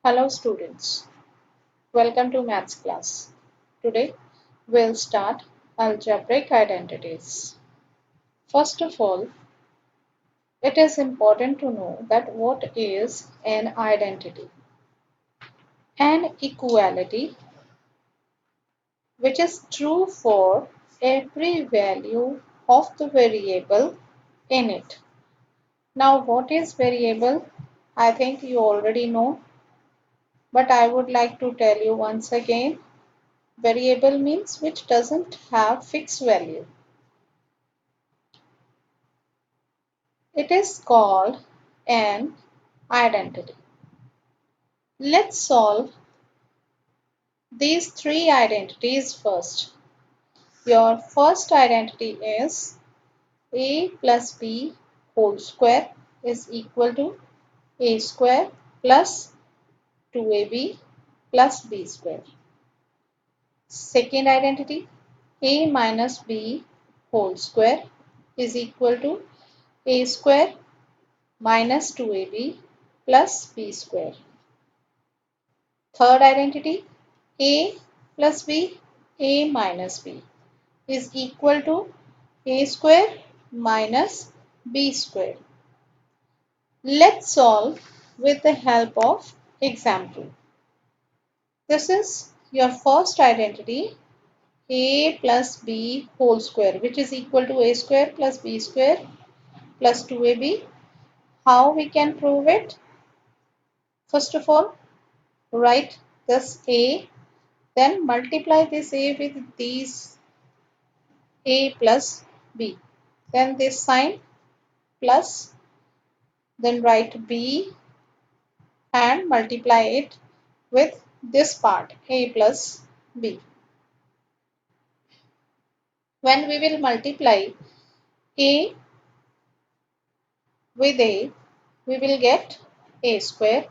Hello students, welcome to maths class. Today we'll start algebraic identities. First of all, it is important to know that what is an identity. An equality which is true for every value of the variable in it. Now what is variable? I think you already know, but I would like to tell you once again. Variable means which doesn't have fixed value. It is called an identity. Let's solve these three identities first. Your first identity is a plus b whole square is equal to a square plus 2ab plus b square. Second identity, a minus b whole square is equal to a square minus 2ab plus b square. Third identity, a plus b, a minus b is equal to a square minus b square. Let's solve with the help of example. This is your first identity, a plus b whole square, which is equal to a square plus b square plus 2ab. How we can prove it? First of all, write this a, then multiply this a with these a plus b. Then this sign plus, then write b and multiply it with this part a plus b. When we will multiply a with a, we will get a square.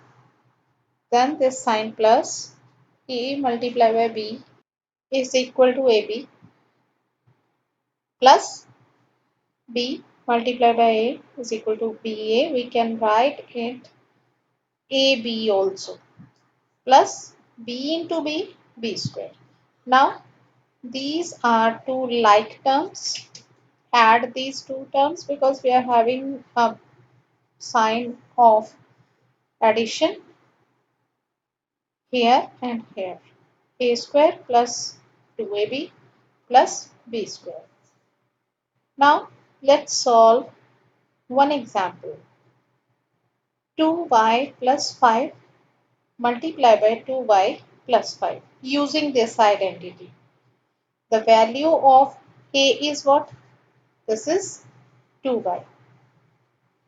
Then this sign plus a multiplied by b is equal to ab plus b multiplied by a is equal to ba. We can write it ab also plus b into b, b square. Now these are two like terms. Add these two terms because we are having a sign of addition here and here. A square plus 2ab plus b square. Now let's solve one example. 2y plus 5 multiplied by 2y plus 5 using this identity. The value of a is what? This is 2y.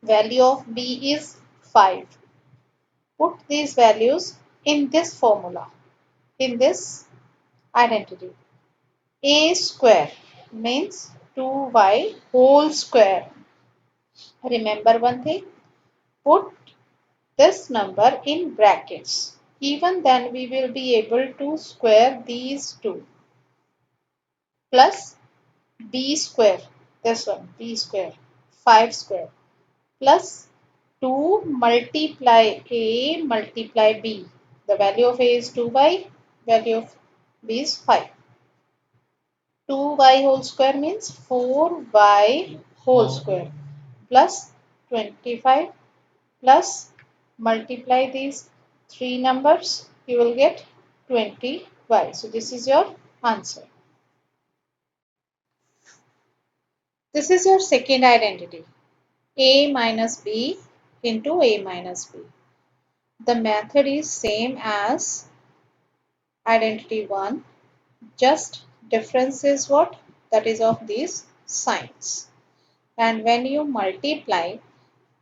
Value of b is 5. Put these values in this formula, in this identity. A square means 2y whole square. Remember one thing, put this number in brackets. Even then we will be able to square these two. Plus b square, this one, b square, 5 square, plus 2 multiply a multiply b. The value of a is 2y, value of b is 5. 2y whole square means 4y whole square plus 25 plus multiply these three numbers, you will get 20y. So this is your answer. This is your second identity, a minus b into a minus b. The method is same as identity 1, just difference is what? That is of these signs. And when you multiply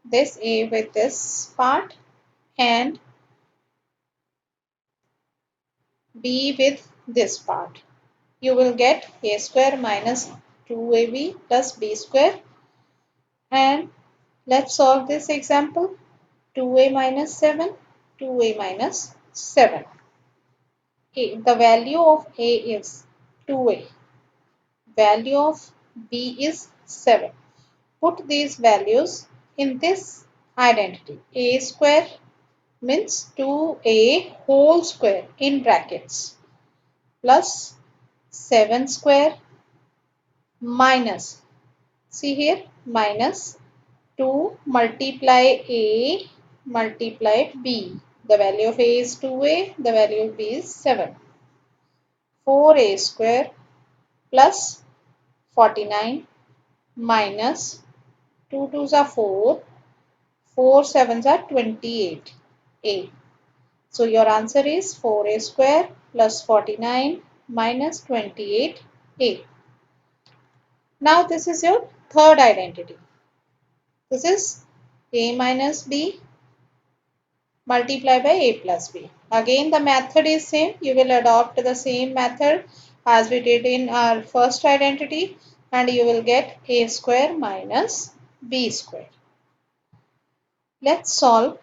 this a with this part and b with this part, you will get a square minus 2ab plus b square. And let's solve this example. 2a minus 7, 2a minus 7. The value of a is 2a. Value of b is 7. Put these values in this identity. A square means 2a whole square in brackets plus 7 square minus, see here, minus 2 multiply a multiply b. The value of a is 2a, the value of b is 7. 4a square plus 49 minus 2 2s are 4, 4 7s are 28a. So your answer is 4a square plus 49 minus 28a. Now this is your third identity. This is a minus b multiplied by a plus b. Again the method is same. You will adopt the same method as we did in our first identity and you will get a square minus b square. Let's solve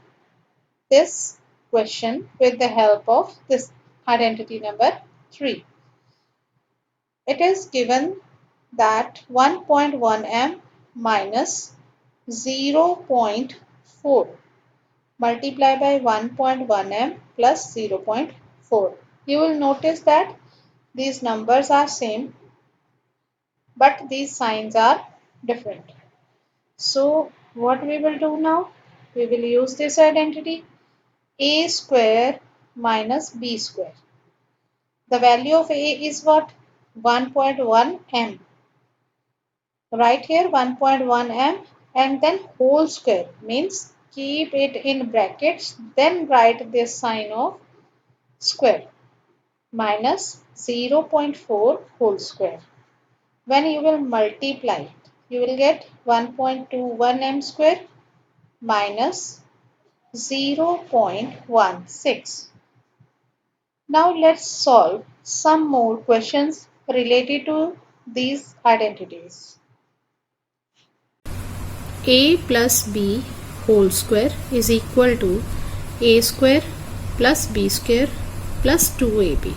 this question with the help of this identity number 3. It is given that 1.1 m minus 0.4 multiply by 1.1 m plus 0.4. You will notice that these numbers are same but these signs are different. So what we will do now? We will use this identity a square minus b square. The value of a is what? 1.1 m. Right here 1.1 m and then whole square means keep it in brackets, then write this sign of square minus 0.4 whole square. When you will multiply it, you will get 1.21 m square minus 0.16. Now let's solve some more questions related to these identities. A plus b whole square is equal to a square plus b square plus 2ab.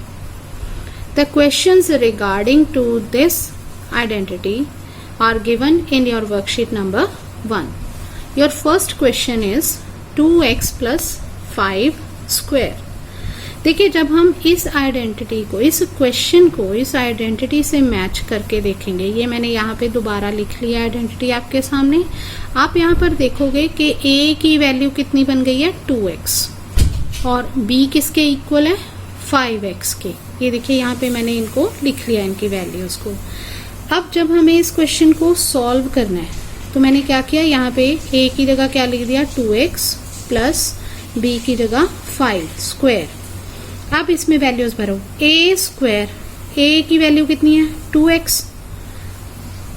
The questions regarding to this identity are given in your worksheet number 1. Your first question is 2x plus 5 square. देखिए जब हम इस identity को, इस question को इस identity से match करके देखेंगे, ये मैंने यहाँ पे दोबारा लिख लिया आइडेंटिटी आपके सामने. आप यहाँ पर देखोगे कि a की वैल्यू कितनी बन गई है 2x और b किसके इक्वल है 5x के. ये देखिए यहाँ पे मैंने इनको लिख लिया, इनकी वैल्यूज को. अब जब हमें इस क्वेश्चन को सॉल्व करना है तो मैंने क्या किया, यहाँ पे a की जगह क्या लिख दिया 2x प्लस b की जगह 5 स्क्वायर. अब इसमें वैल्यूज भरो. a स्क्वायर, a की वैल्यू कितनी है 2x,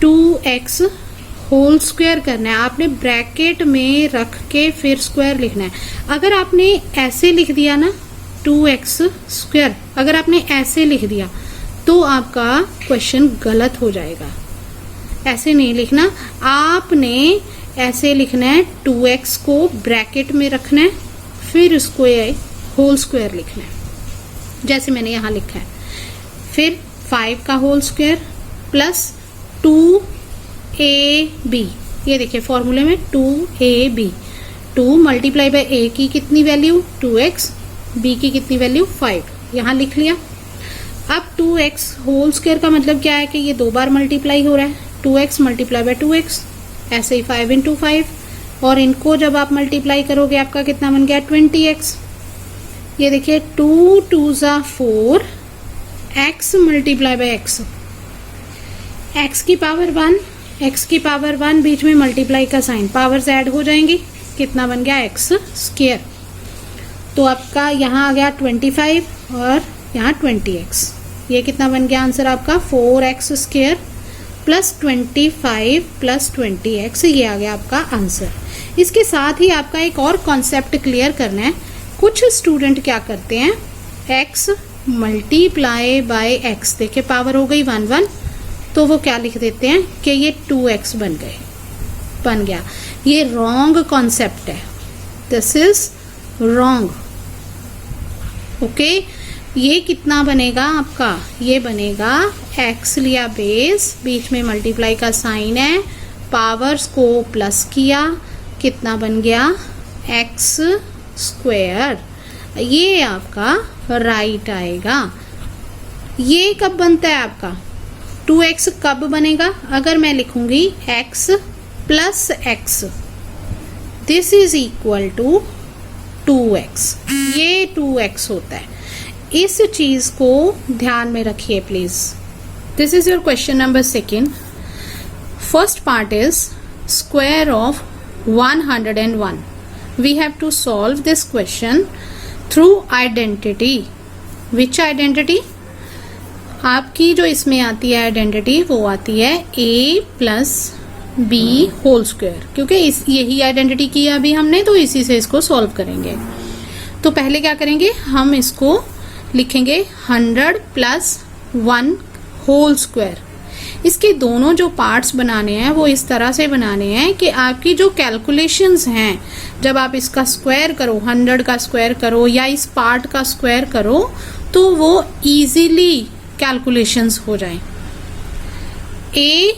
2x होल स्क्वायर करना है. आपने ब्रैकेट में रख के फिर स्क्वायर लिखना है. अगर आपने ऐसे लिख दिया ना 2x स्क्वायर, अगर आपने ऐसे लिख दिया तो आपका क्वेश्चन गलत हो जाएगा. ऐसे नहीं लिखना, आपने ऐसे लिखना है 2x को ब्रैकेट में रखना है फिर उसको होल स्क्वायर लिखना है जैसे मैंने यहाँ लिखा है. फिर 5 का होल स्क्वायर प्लस 2ab. ये देखिए फॉर्मूले में 2ab, 2 मल्टीप्लाई बाय a की कितनी वैल्यू 2x, b की कितनी वैल्यू 5, यहाँ लिख लिया. अब 2x होल स्क्वायर का मतलब क्या है कि ये 2 बार मल्टीप्लाई हो रहा है. 2x मल्टीप्लाई बाय 2x, ऐसे ही 5 इंटू 5, और इनको जब आप मल्टीप्लाई करोगे आपका कितना बन गया 20x. ये देखिए 2 2s are 4, x multiply by x, x की पावर 1, x की पावर 1, बीच में मल्टीप्लाई का साइन, पावर्स ऐड हो जाएंगी, कितना बन गया x स्क्वायर. तो आपका यहाँ आ गया 25 और यहाँ 20x. ये कितना बन गया आंसर आपका 4x square plus 25 plus 20x. ये आ गया आपका आंसर. इसके साथ ही आपका एक और कॉन्सेप्ट क्लियर करना है. कुछ स्टूडेंट क्या करते हैं, x मल्टीप्लाई बाय x, देखिए पावर हो गई 1 1, तो वो क्या लिख देते हैं कि ये 2x बन गया. ये रॉन्ग कॉन्सेप्ट है, दिस इज रॉन्ग. ओके, ये कितना बनेगा आपका, ये बनेगा x लिया बेस, बीच में मल्टीप्लाई का साइन है, पावर्स को प्लस किया, कितना बन गया x स्क्वायर, ये आपका राइट आएगा। ये कब बनता है आपका 2x कब बनेगा? अगर मैं लिखूंगी x plus x, this is equal to 2x, ये 2x होता है। इस चीज को ध्यान में रखिए please. This is your question number 2. First part is square of 101. We have to solve this question through identity. Which identity? आपकी जो इसमें आती है आइडेंटिटी वो आती है a plus B whole square, क्योंकि यही आइडेंटिटी की अभी हमने, तो इसी से इसको सॉल्व करेंगे। तो पहले क्या करेंगे, हम इसको लिखेंगे 100 प्लस 1 होल स्क्वायर। इसके दोनों जो पार्ट्स बनाने हैं वो इस तरह से बनाने हैं कि आपकी जो कैलकुलेशंस हैं, जब आप इसका स्क्वायर करो, 100 का स्क्वायर करो या इस पार्ट का स्क्वायर करो, तो वो इजीली कैलकुलेशंस हो जाएं। a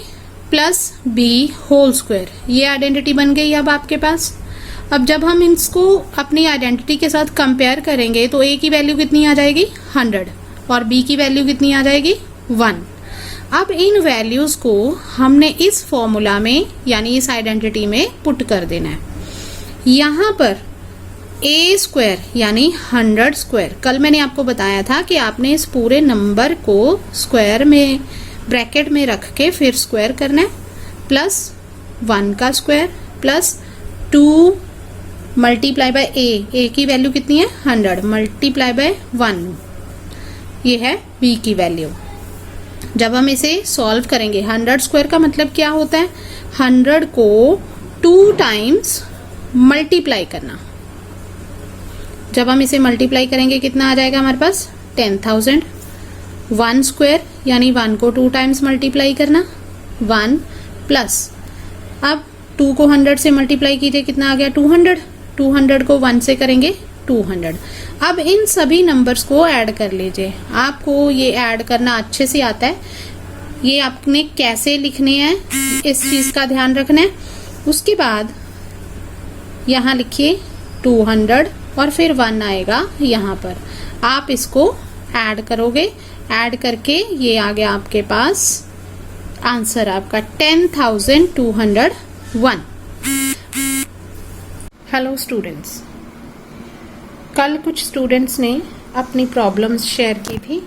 plus B whole square, ये आइडेंटिटी बन गई अब आपके पास। अब जब हम इसको अपनी आइडेंटिटी के साथ कंपेयर करेंगे तो a की वैल्यू कितनी आ जाएगी 100 और b की वैल्यू कितनी आ जाएगी 1। अब इन वैल्यूज को हमने इस फॉर्मूला में यानी इस आइडेंटिटी में पुट कर देना है। यहाँ पर a स्क्वायर यानी 100 स्क्वायर, कल मैंने आपको बताया था कि आपने इस पूरे नंबर को स्क्वायर में ब्रैकेट में रख के फिर स्क्वायर करना है, प्लस 1 का square plus 2 multiply by a की वैल्यू कितनी है 100 मल्टीप्लाई बाय 1, ये है b की वैल्यू। जब हम इसे सॉल्व करेंगे, 100 स्क्वायर का मतलब क्या होता है, 100 को 2 टाइम्स मल्टीप्लाई करना। जब हम इसे मल्टीप्लाई करेंगे कितना आ जाएगा हमारे पास 10,000। 1 स्क्वायर यानी 1 को 2 टाइम्स मल्टीप्लाई करना, 1 प्लस, अब 2 को 100 से मल्टीप्लाई कीजिए, कितना आ गया 200। 200 को 1 से करेंगे 200। अब इन सभी नंबर्स को ऐड कर लीजिए। आपको ये ऐड करना अच्छे से आता है, ये आपने कैसे लिखने हैं इस चीज का ध्यान रखना है। उसके बाद यहाँ लिखिए 200 और फिर 1 आएगा यहाँ पर, आप इसको ऐड करोगे, ऐड करके ये आ गया आपके पास आंसर आपका 10,201। हेलो स्टूडेंट्स, कल कुछ स्टूडेंट्स ने अपनी प्रॉब्लम्स शेयर की थी,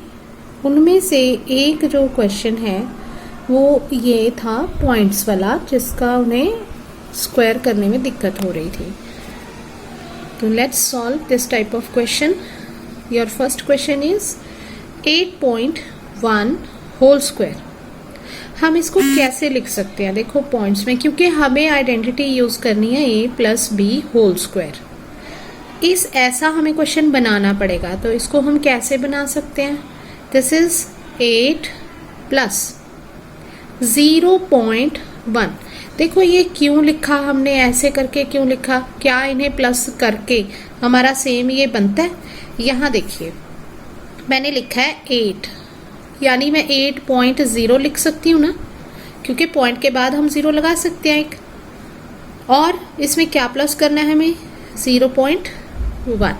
उनमें से एक जो क्वेश्चन है वो ये था पॉइंट्स वाला, जिसका उन्हें स्क्वायर करने में दिक्कत हो रही थी। तो let's solve this type of question. Your first question is 8.1 whole square. हम इसको कैसे लिख सकते हैं, देखो पॉइंट्स में, क्योंकि हमें आइडेंटिटी यूज करनी है a plus B whole square. ऐसा हमें क्वेश्चन बनाना पड़ेगा, तो इसको हम कैसे बना सकते हैं। This is 8 plus 0.1। देखो ये क्यों लिखा हमने, ऐसे करके क्यों लिखा, क्या इन्हें प्लस करके हमारा सेम ये बनता है। यहाँ देखिए मैंने लिखा है 8, यानी मैं 8.0 लिख सकती हूँ ना, क्योंकि पॉइंट के बाद हम 0 लगा सकते हैं एक, और इसमें क्या प्लस करना है हमें 0.1।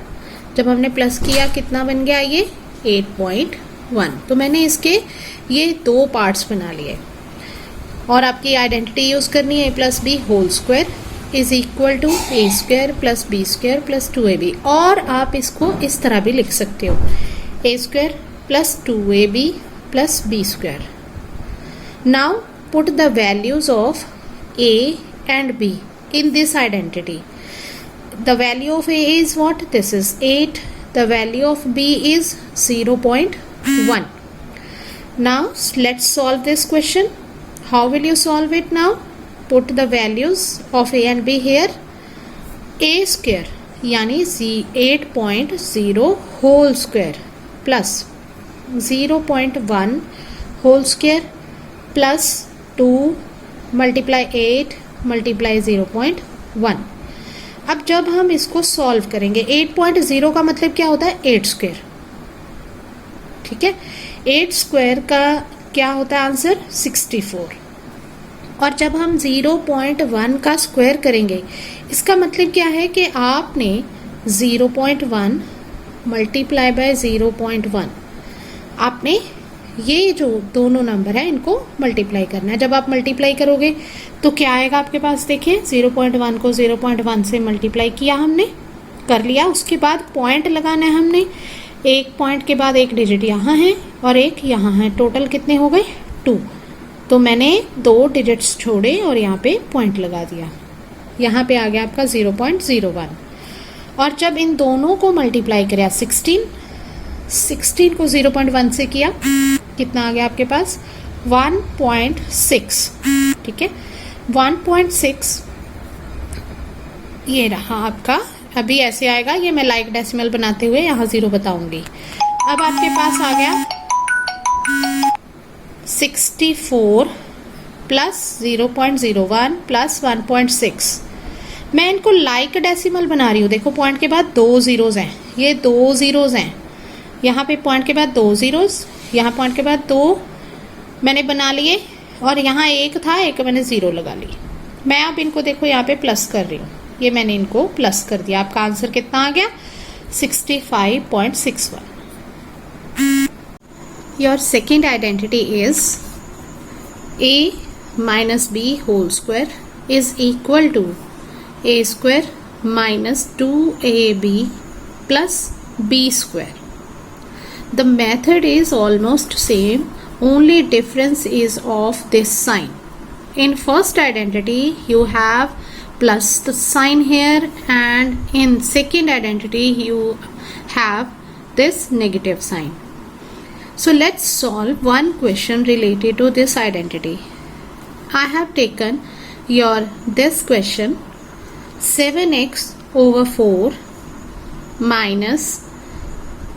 जब हमने प्लस किया कितना बन गया ये 8.1। तो मैंने इसके ये 2 पार्ट्स बना लिए, और आपकी आइडेंटिटी यूज करनी है a plus B whole square is equal to a square plus B square plus 2ab। और आप इसको इस तरह भी लिख सकते हो a square plus 2ab plus b square. Now put the values of a and b in this identity. The value of a is what? This is 8. The value of b is 0.1. Now let's solve this question. How will you solve it now? Put the values of a and b here. A square यानी 8.0 whole square plus 0.1 whole square plus 2 multiply 8 multiply 0.1। अब जब हम इसको solve करेंगे, 8.0 का मतलब क्या होता है 8 स्क्वायर, ठीक है। 8 स्क्वायर का क्या होता है आंसर 64। और जब हम 0.1 का स्क्वायर करेंगे, इसका मतलब क्या है कि आपने 0.1 मल्टीप्लाई बाय 0.1, आपने ये जो दोनों नंबर है इनको मल्टीप्लाई करना है। जब आप मल्टीप्लाई करोगे तो क्या आएगा आपके पास, देखिए 0.1 को 0.1 से मल्टीप्लाई किया हमने, कर लिया। उसके बाद पॉइंट लगाना है हमने, एक पॉइंट के बाद एक डिजिट यहाँ है और एक यहाँ है, टोटल कितने हो गए 2। तो मैंने 2 डिजिट्स छोड़े और यहाँ पे पॉइंट लगा दिया, यहाँ पे आ गया आपका 0.01। और जब इन दोनों को मल्टीप्लाई करें 16 को 0.1 से किया, कितना आ गया आपके पास 1.6, ठीक है 1.6 ये रहा आपका। अभी ऐसे आएगा, ये मैं लाइक डेसिमल बनाते हुए यहाँ 0 बताऊंगी। अब आपके पास आ गया 64 प्लस 0.01 प्लस 1.6। मैं इनको लाइक डेसिमल बना रही हूँ, देखो पॉइंट के बाद 2 जीरोज हैं, ये 2 जीरोज हैं, यहाँ पे पॉइंट के बाद 2 जीरोज, यहाँ पॉइंट के बाद 2 मैंने बना लिए और यहाँ 1 था, 1 मैंने 0 लगा ली। मैं अब इनको देखो यहाँ पे प्लस कर रही हूँ, ये मैंने इनको प्लस कर दिया। आपका आंसर कितना आ गया 65.61। Your second identity is a minus b whole square is equal to a square minus 2ab plus b square. The method is almost same, only difference is of this sign. In first identity you have plus the sign here, and in second identity you have this negative sign. So let's solve one question related to this identity. I have taken this question 7x over 4 minus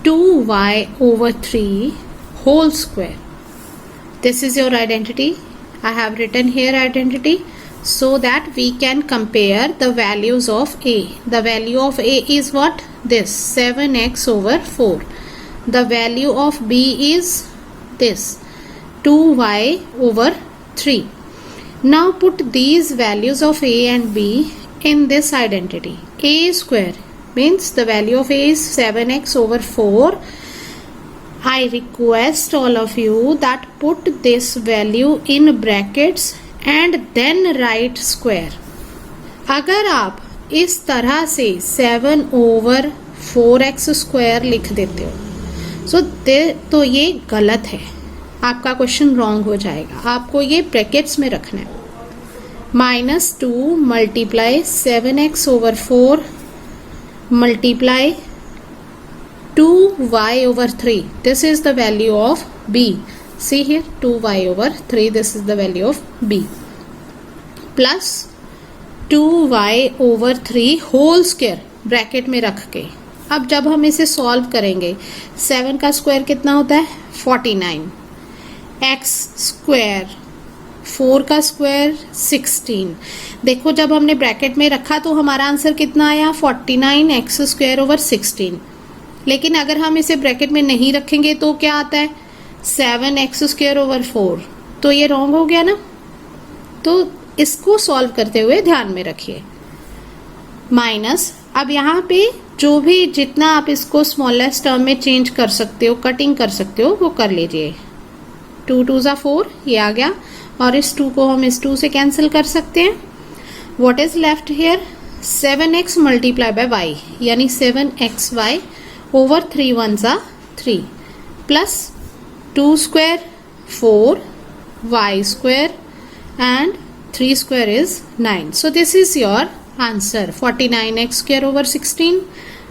2y over 3 whole square. This is your identity. I have written here identity so that we can compare the values of a. The value of a is what? This 7x over 4. The value of b is this 2y over 3. Now put these values of a and b in this identity. A square means the value of a is 7x over 4. I request all of you that put this value in brackets and then write square. अगर आप इस तरह से 7 over 4x square लिख देते हो तो ये गलत है, आपका क्वेश्चन रॉन्ग हो जाएगा। आपको ये ब्रैकेट्स में रखना है। -2 multiply 7x over 4 multiply 2y over 3. This is the value of b. See here 2y over 3. This is the value of b. Plus 2y over 3 whole square bracket में रख के। अब जब हम इसे सॉल्व करेंगे 7 का स्क्वायर कितना होता है 49, x स्क्वायर 4 का स्क्वायर 16। देखो जब हमने ब्रैकेट में रखा तो हमारा आंसर कितना आया 49x स्क्वायर ओवर 16। लेकिन अगर हम इसे ब्रैकेट में नहीं रखेंगे तो क्या आता है 7x स्क्वायर ओवर 4। तो ये रॉन्ग हो गया ना। तो इसको सॉल्व करते हुए ध्यान में रखिए। माइनस, अब यहाँ पे जो भी जितना आप इसको स्मॉलेस्ट टर्म में चेंज कर सकते हो, कटिंग कर सकते हो, वो कर लीजिए। 2 2 ज़ा 4 ये आ गया और इस 2 को हम इस 2 से कैंसिल कर सकते हैं। What is left here 7x multiply by y यानी 7xy ओवर 3 1 ज़ा 3 plus 2 square 4 y square and 3 square is 9. So this is your answer 49x square over 16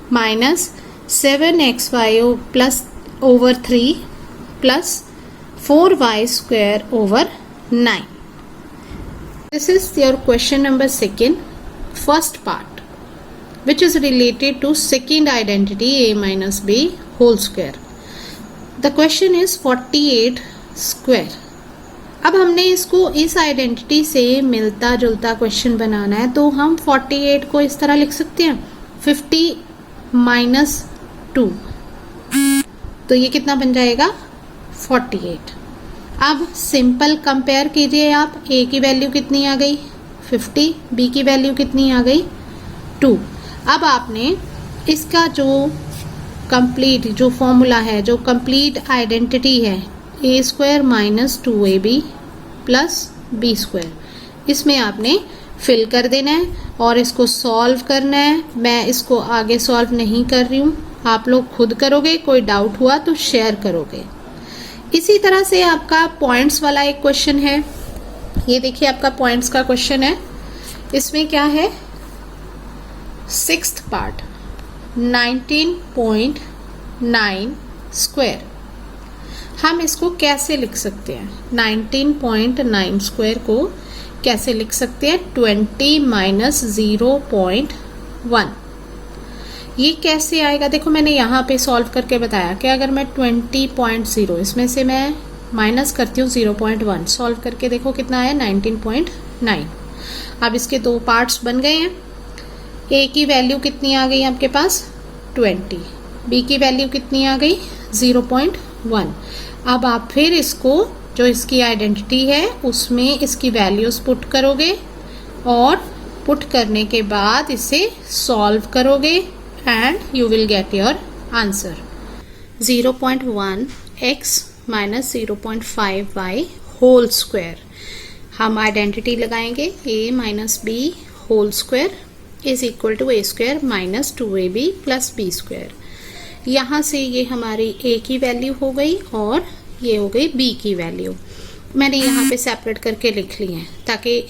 minus 7xy plus over 3 plus 4y square over 9. This is your question number 2, first part, which is related to second identity a minus b whole square. The question is 48 square. अब हमने इसको इस identity से मिलता जुलता question बनाना है तो हम 48 को इस तरह लिख सकते हैं 50 minus 2, तो ये कितना बन जाएगा 48। अब सिंपल कंपेयर कीजिए आप, a की वैल्यू कितनी आ गई 50, b की वैल्यू कितनी आ गई 2। अब आपने इसका जो कंप्लीट जो फॉर्मूला है, जो कंप्लीट आइडेंटिटी है, A square minus 2ab plus B square, इसमें आपने फिल कर देना है और इसको सॉल्व करना है। मैं इसको आगे सॉल्व नहीं कर रही हूँ, आप लोग खुद करोगे, कोई डाउट हुआ तो शेयर करोगे। इसी तरह से आपका पॉइंट्स वाला एक क्वेश्चन है, ये देखिए आपका पॉइंट्स का क्वेश्चन है। इसमें क्या है, 6th पार्ट 19.9 स्क्वायर। हम इसको कैसे लिख सकते हैं, 19.9 स्क्वायर को कैसे लिख सकते हैं, 20 माइनस 0.1। ये कैसे आएगा, देखो मैंने यहाँ पे सॉल्व करके बताया कि अगर मैं 20.0 इसमें से मैं माइनस करती हूँ 0.1, सॉल्व करके देखो कितना आया, 19.9। अब इसके दो पार्ट्स बन गए हैं। ए की वैल्यू कितनी आ गई आपके पास, 20, बी की वैल्यू कितनी आ गई, 0.1। अब आप फिर इसको, जो इसकी आइडेंटिटी है उसमें इसकी वैल्यूज पुट करोगे और पुट करने के बाद इसे सॉल्व करोगे and you will get your answer. 0.1 x minus 0.5 y whole square. हम आइडेंटिटी लगाएंगे, a minus B whole square is equal to A square minus 2ab plus B square. यहाँ से ये हमारी a की वैल्यू हो गई और ये हो गई b की वैल्यू। मैंने यहाँ पे सेपरेट करके लिख ली है ताकि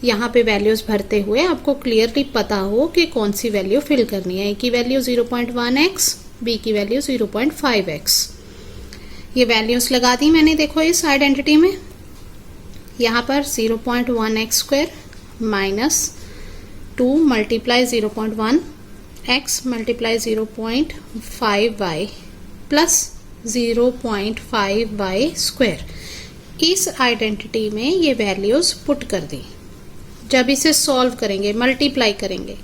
यहाँ पे वैल्यूज भरते हुए आपको क्लियरली पता हो कि कौन सी वैल्यू फिल करनी है। a की वैल्यू 0.1x, b की वैल्यू 0.5x। ये वैल्यूज लगा दी मैंने, देखो इस आइडेंटिटी में। यहाँ पर 0.1x square minus 2 multiply 0.1 x multiply 0.5y plus 0.5y square. इस आइडेंटिटी में ये वैल्यूज पुट कर दी। जब इसे सॉल्व करेंगे, मल्टीप्लाई करेंगे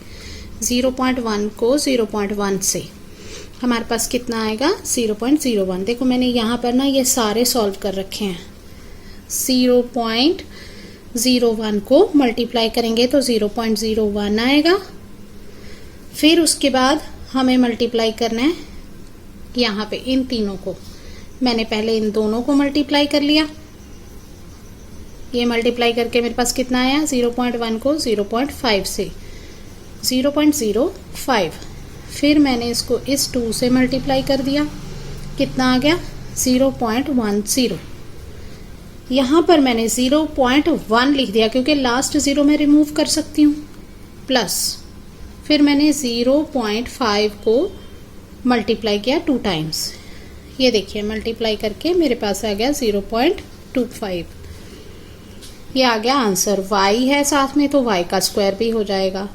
0.1 को 0.1 से, हमारे पास कितना आएगा, 0.01। देखो मैंने यहाँ पर ना ये सारे सॉल्व कर रखे हैं। 0.01 को मल्टीप्लाई करेंगे तो 0.01 आएगा। फिर उसके बाद हमें मल्टीप्लाई करना है यहाँ पे इन तीनों को। मैंने पहले इन दोनों को मल्टीप्लाई कर लिया, ये मल्टीप्लाई करके मेरे पास कितना आया, 0.1 को 0.5 से 0.05। फिर मैंने इसको इस 2 से मल्टीप्लाई कर दिया, कितना आ गया, 0.10। यहाँ पर मैंने 0.1 लिख दिया क्योंकि लास्ट 0 मैं रिमूव कर सकती हूँ, प्लस फिर मैंने 0.5 को मल्टीप्लाई किया 2 टाइम्स। ये देखिए मल्टीप्लाई करके मेरे पास आ गया 0.25। ये आ गया आंसर। y है साथ में तो y का स्क्वायर भी हो जाएगा।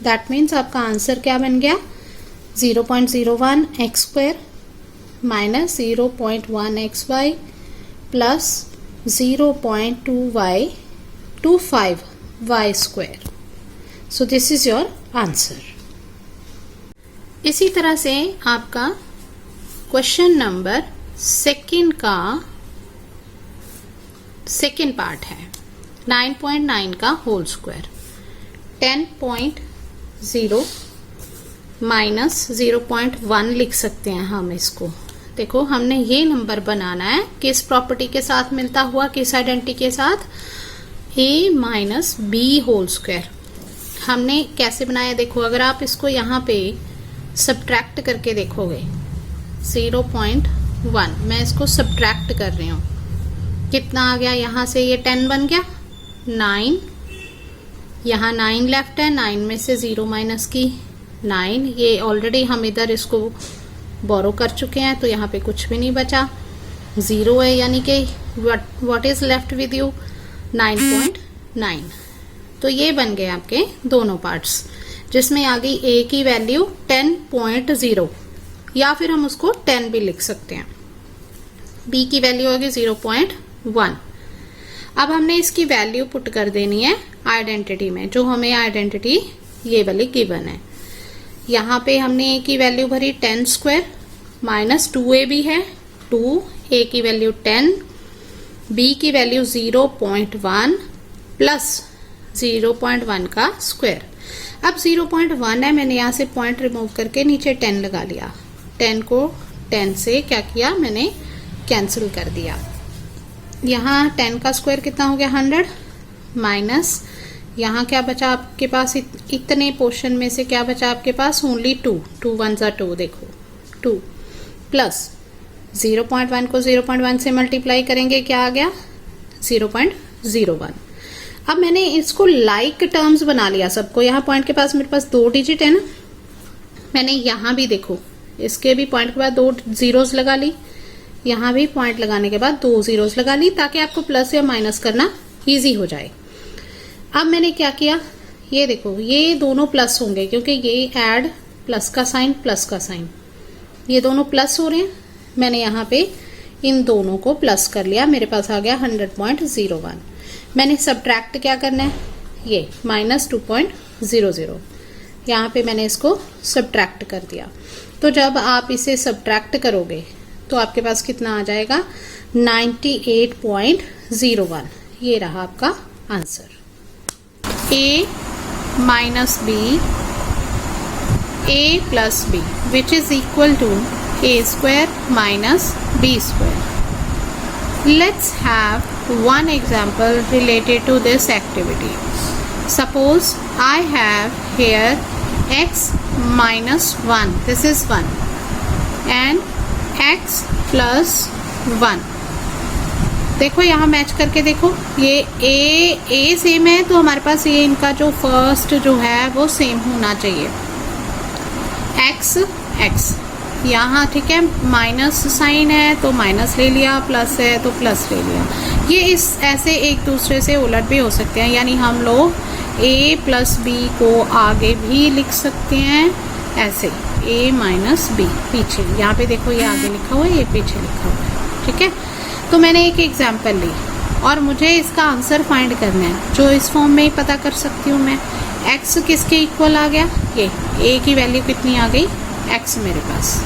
दैट मीन्स आपका आंसर क्या बन गया, 0.01 x square minus 0.1 xy plus 0.25 y square. So this is your answer. इसी तरह से आपका क्वेश्चन नंबर सेकंड का सेकंड पार्ट है, 9.9 का होल स्क्वायर। 10.0 माइनस 0.1 लिख सकते हैं हम इसको। देखो हमने ये नंबर बनाना है किस प्रॉपर्टी के साथ मिलता हुआ, किस आइडेंटिटी के साथ, a minus B whole square. हमने कैसे बनाया, देखो अगर आप इसको यहाँ पे सब्ट्रैक्ट करके देखोगे 0.1, मैं इसको सब्ट्रैक्ट कर रही हूँ, कितना आ गया, यहाँ से ये 10 बन गया, 9, यहाँ 9 लेफ्ट है, 9 में से 0 माइनस की 9, ये ऑलरेडी हम इधर इसको बोरो कर चुके हैं तो यहाँ पे कुछ भी नहीं बचा, 0 है, यानी कि what is left with you, 9.9। तो ये बन गए आपके दोनों पार्ट्स, जिसमें आ गई a की वैल्यू 10.0 या फिर हम उसको 10 भी लिख सकते हैं, b की वैल्यू होगी 0.1। अब हमने इसकी वैल्यू पुट कर देनी है आइडेंटिटी में, जो हमें आइडेंटिटी ये वाली गिवन है। यहाँ पे हमने a की वैल्यू भरी 10 स्क्वायर माइनस 2ab है 2, a की वैल्यू 10, b की वैल्यू 0.1 प्लस 0.1 का स्क्वायर। अब 0.1 है, मैंने यहाँ से पॉइंट रिमूव करके नीचे 10 लगा लिया। 10 को 10 से क्या किया मैंने, कैंसिल कर दिया। यहाँ 10 का स्क्वायर कितना हो गया 100, माइनस यहाँ क्या बचा आपके पास, इतने पोर्शन में से क्या बचा आपके पास, ओनली 2, 2 1 ज़ा 2, देखो 2 प्लस 0.1 को 0.1 से मल्टीप्लाई करेंगे, क्या आ गया 0.01। अब मैंने इसको लाइक टर्म्स बना लिया सबको। यहाँ पॉइंट के पास मेरे पास 2 डिजिट है ना, मैंने यहाँ भी देखो इसके भी पॉइंट के बाद 2 जीरोस लगा ली, यहाँ भी पॉइंट लगाने के बाद 2 जीरोस लगा ली, ताकि आपको प्लस या माइनस करना इजी हो जाए। अब मैंने क्या किया, ये देखो ये दोनों प्लस होंगे क्योंकि ये ऐड प्लस का साइन प्लस का साइन, ये दोनों प्लस हो रहे हैं। मैंने यहाँ पे इन दोनों को प्लस कर लिया, मेरे पास आ गया 100.01। मैंने सब्ट्रैक्ट क्या करना है, ये माइनस 2.00, यहाँ पे मैंने इसको सब्ट्रैक्ट कर दिया। तो जब आप इसे सब्ट्रैक्ट करोगे तो आपके पास कितना आ जाएगा 98.01। ये रहा आपका answer. a minus b, a plus b, which is equal to a square minus b square. Let's have one example related to this activity. Suppose I have here x minus 1, this is 1, and x plus 1. देखो यहाँ match करके देखो, ये a same है तो हमारे पास ये इनका जो फर्स्ट जो है वो सेम होना चाहिए। x यहाँ ठीक है, माइनस साइन है तो माइनस ले लिया, प्लस है तो प्लस ले लिया। ये इस ऐसे एक दूसरे से उलट भी हो सकते हैं, यानी हम लोग a प्लस b को आगे भी लिख सकते हैं ऐसे, a माइनस b पीछे, यहाँ पे देखो ये आगे लिखा हुआ है, ये पीछे लिखा हुआ है, ठीक है। तो मैंने एक एग्जाम्पल ली और मुझे इसका आंसर फाइंड करना है, जो इस फॉर्म में ही पता कर सकती हूँ मैं। x किसके इक्वल आ गया, ये a की वैल्यू कितनी आ गई x मेरे पास,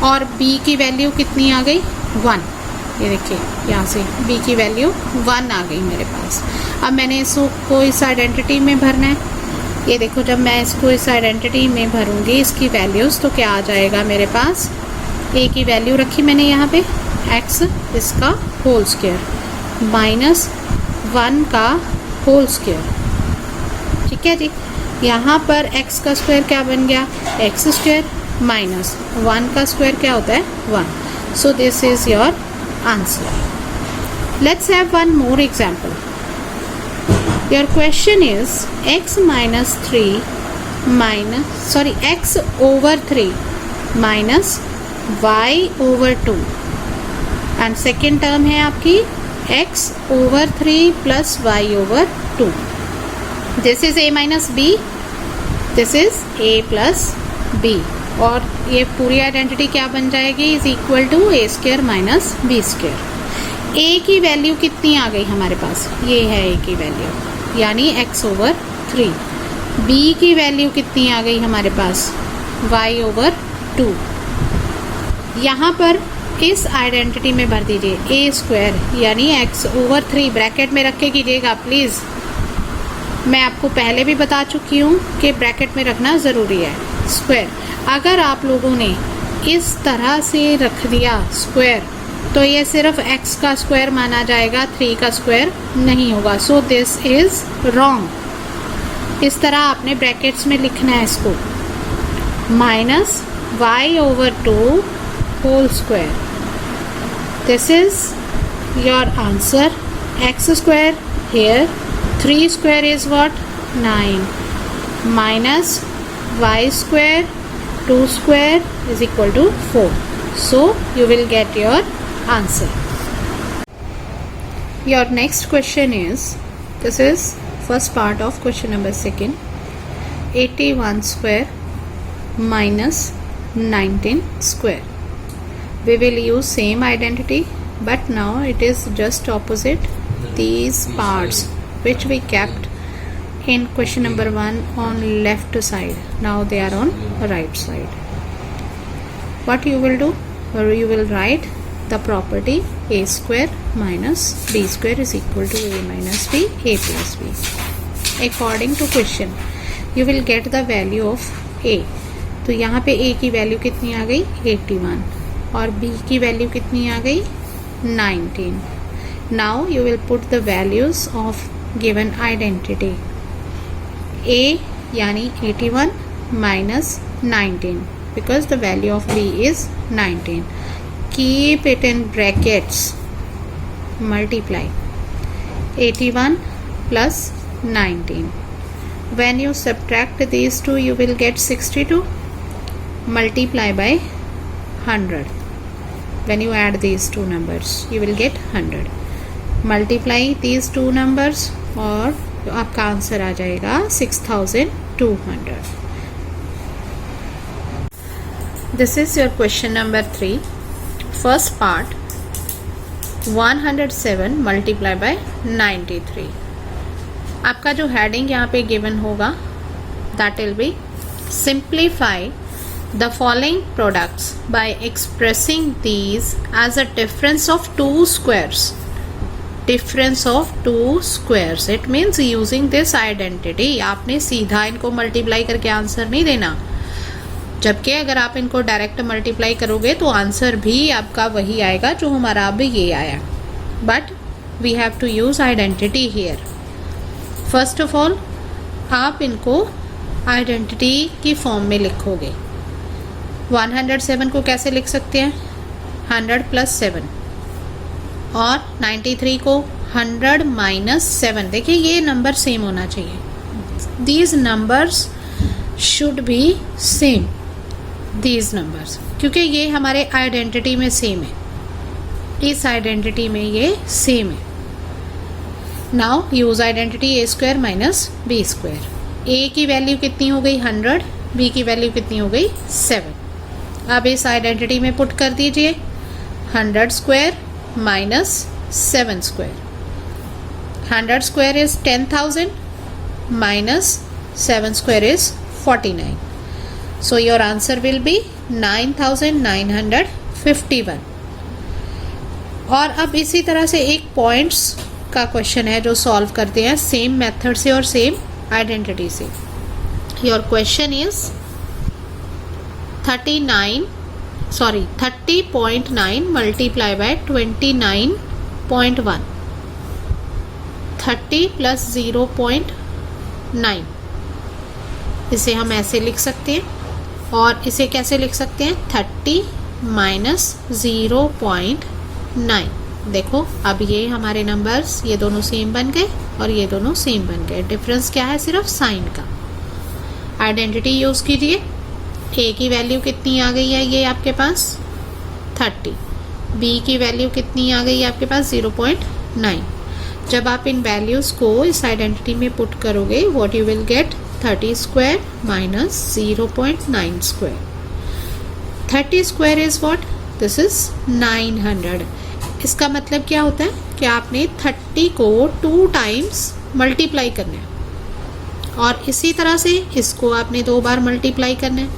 और b की वैल्यू कितनी आ गई 1। ये देखिए यहाँ से b की वैल्यू 1 आ गई मेरे पास। अब मैंने इसको इस आइडेंटिटी में भरना है। ये देखो जब मैं इसको इस आइडेंटिटी में भरूंगी इसकी वैल्यूज़, तो क्या आ जाएगा मेरे पास, a की वैल्यू रखी मैंने यहाँ पे x इसका होल स्क्वायर माइनस 1 का होल स्क्वायर, ठीक है जी। यहाँ पर x का स्क्वायर क्या बन गया, x स्क्वायर माइनस 1 का स्क्वायर क्या होता है 1। So this is your answer. Let's have one more example. Your question is x minus 3 minus x over 3 minus y over 2, and second term है आपकी x over 3 plus y over 2। This is a minus b, this is a plus b, और ये पूरी identity क्या बन जाएगी, is equal to a square minus b square. a की value कितनी आ गई हमारे पास, ये है a की वैल्यू यानी x ओवर 3। b की वैल्यू कितनी आ गई हमारे पास, y ओवर 2। यहाँ पर इस आइडेंटिटी में भर दीजिए a स्क्वायर यानी x ओवर 3, ब्रैकेट में रख के कीजिएगा प्लीज़। मैं आपको पहले भी बता चुकी हूँ कि ब्रैकेट में रखना ज़रूरी है स्क्वायर। अगर आप लोगों ने इस तरह से रख दिया स्क्वायर तो ये सिर्फ x का स्क्वायर माना जाएगा, 3 का स्क्वायर नहीं होगा। So this is wrong. इस तरह आपने ब्रैकेट्स में लिखना है इसको, minus y over 2 whole square. This is your answer. X square here, 3 square is what, 9, minus y square 2 square is equal to 4. So you will get your answer. Your next question is, this is first part of question number 2, 81 square minus 19 square. We will use same identity, but now it is just opposite these parts which we kept in question number 1 on left side. Now they are on right side. What you will do, or you will write the property a square minus b square is equal to a minus b, a plus b according to question. You will get the value of A. तो यहाँ पे ए की value कितनी आ गई 81 और B की value कितनी आ गई 19। Now you will put the values of given identity. A यानी 81 minus 19 because the value of b is 19. Keep it in brackets. Multiply 81 plus 19. When you subtract these two, you will get 62. Multiply by 100. When you add these two numbers, you will get 100. Multiply these two numbers और आपका answer आ जाएगा 6200. This is your question number 3. First part 107 multiply by 93. आपका जो heading यहाँ पे given होगा that will be simplify the following products by expressing these as a difference of two squares. Difference of two squares. It means using this identity. आपने सीधा इनको multiply करके answer नहीं देना, जबकि अगर आप इनको डायरेक्ट मल्टीप्लाई करोगे तो आंसर भी आपका वही आएगा जो हमारा अब ये आया. But we have to use identity here. First of all आप इनको आइडेंटिटी की फॉर्म में लिखोगे. 107 को कैसे लिख सकते हैं 100 प्लस 7 और 93 को 100 माइनस 7. देखिए ये नंबर सेम होना चाहिए. These numbers should be same. These numbers क्योंकि ये हमारे आइडेंटिटी में सेम है, इस आइडेंटिटी में ये सेम है. नाउ यूज आइडेंटिटी ए स्क्वायर माइनस बी स्क्वायर. ए की वैल्यू कितनी हो गई 100, बी की वैल्यू कितनी हो गई 7. अब इस आइडेंटिटी में पुट कर दीजिए 100 square minus 7 square. 100 square is 10,000 minus 7 square is 49. So your answer will be 9951. और अब इसी तरह से एक पॉइंट्स का क्वेश्चन है जो सॉल्व करते हैं सेम मेथड से और सेम आइडेंटिटी से. Your question is 30.9 multiply by 29.1. 30 plus 0.9 इसे हम ऐसे लिख सकते हैं और इसे कैसे लिख सकते हैं 30 माइनस 0.9. देखो अब ये हमारे नंबर्स ये दोनों सेम बन गए और ये दोनों सेम बन गए. डिफरेंस क्या है सिर्फ साइन का. आइडेंटिटी यूज़ कीजिए. ए की वैल्यू कितनी आ गई है ये आपके पास 30. बी की वैल्यू कितनी आ गई है आपके पास 0.9. जब आप इन वैल्यूज़ को इस आइडेंटिटी में पुट करोगे what you will gate 30 square minus 0.9 square. 30 square is what this is 900. इसका मतलब क्या होता है कि आपने 30 को 2 टाइम्स मल्टीप्लाई करना है और इसी तरह से इसको आपने 2 बार मल्टीप्लाई करना है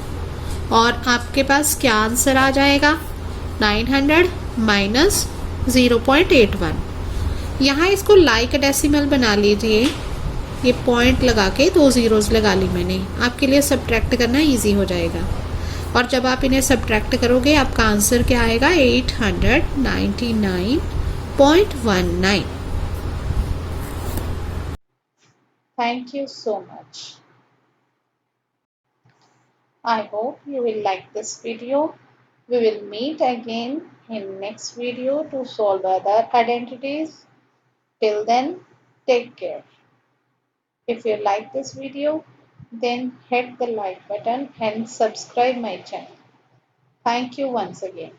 और आपके पास क्या आंसर आ जाएगा 900 माइनस 0.81. यहाँ इसको लाइक डेसिमल बना लीजिए. ये पॉइंट लगा के 2 ज़ीरोज़ लगा ली मैंने. आपके लिए सब्ट्रैक्ट करना इजी हो जाएगा और जब आप इन्हें सब्ट्रैक्ट करोगे आपका आंसर क्या आएगा 899.19. Thank you so much. I hope you will like this video. We will meet again in next video to solve other identities. Till then, take care. If you like this video, then hit the like button and subscribe my channel. Thank you once again.